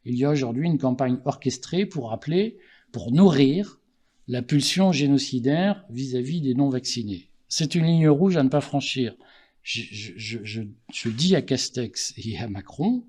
il y a aujourd'hui une campagne orchestrée pour nourrir la pulsion génocidaire vis-à-vis des non-vaccinés. C'est une ligne rouge à ne pas franchir. Je dis à Castex et à Macron,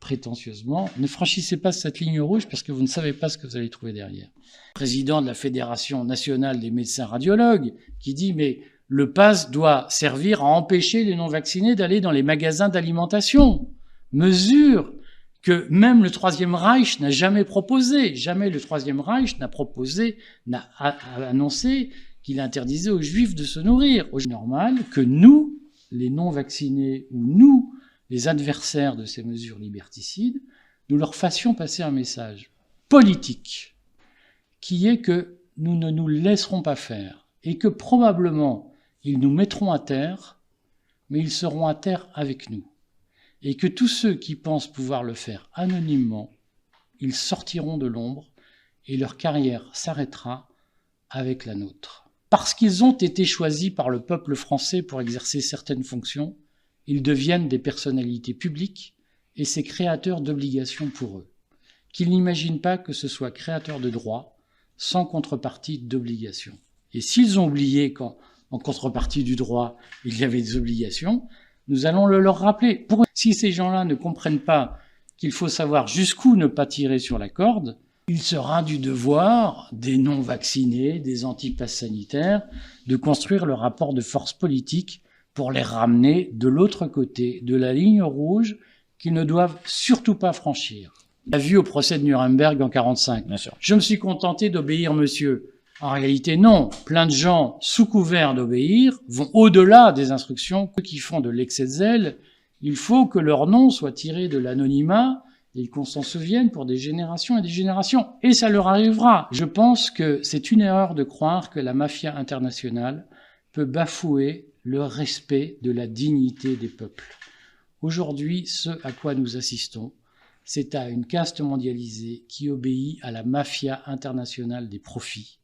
prétentieusement, ne franchissez pas cette ligne rouge parce que vous ne savez pas ce que vous allez trouver derrière. Le président de la Fédération nationale des médecins radiologues qui dit « mais le pass doit servir à empêcher les non-vaccinés d'aller dans les magasins d'alimentation ». Mesure que même le Troisième Reich n'a jamais proposé. Jamais le Troisième Reich n'a annoncé qu'il interdisait aux Juifs de se nourrir. C'est normal que nous, les non-vaccinés, ou nous, les adversaires de ces mesures liberticides, nous leur fassions passer un message politique qui est que nous ne nous laisserons pas faire et que probablement ils nous mettront à terre, mais ils seront à terre avec nous. Et que tous ceux qui pensent pouvoir le faire anonymement, ils sortiront de l'ombre et leur carrière s'arrêtera avec la nôtre. Parce qu'ils ont été choisis par le peuple français pour exercer certaines fonctions, ils deviennent des personnalités publiques et c'est créateur d'obligations pour eux. Qu'ils n'imaginent pas que ce soit créateur de droits sans contrepartie d'obligations. Et s'ils ont oublié qu'en contrepartie du droit, il y avait des obligations, nous allons le leur rappeler. Si ces gens-là ne comprennent pas qu'il faut savoir jusqu'où ne pas tirer sur la corde, il sera du devoir des non-vaccinés, des anti-passes sanitaires, de construire le rapport de force politique pour les ramener de l'autre côté de la ligne rouge qu'ils ne doivent surtout pas franchir. On l'a vu au procès de Nuremberg en 1945. Bien sûr. Je me suis contenté d'obéir, monsieur. En réalité, non. Plein de gens, sous couvert d'obéir, vont au-delà des instructions. Ceux qui font de l'excès de zèle, il faut que leur nom soit tiré de l'anonymat et qu'on s'en souvienne pour des générations et des générations. Et ça leur arrivera. Je pense que c'est une erreur de croire que la mafia internationale peut bafouer le respect de la dignité des peuples. Aujourd'hui, ce à quoi nous assistons, c'est à une caste mondialisée qui obéit à la mafia internationale des profits.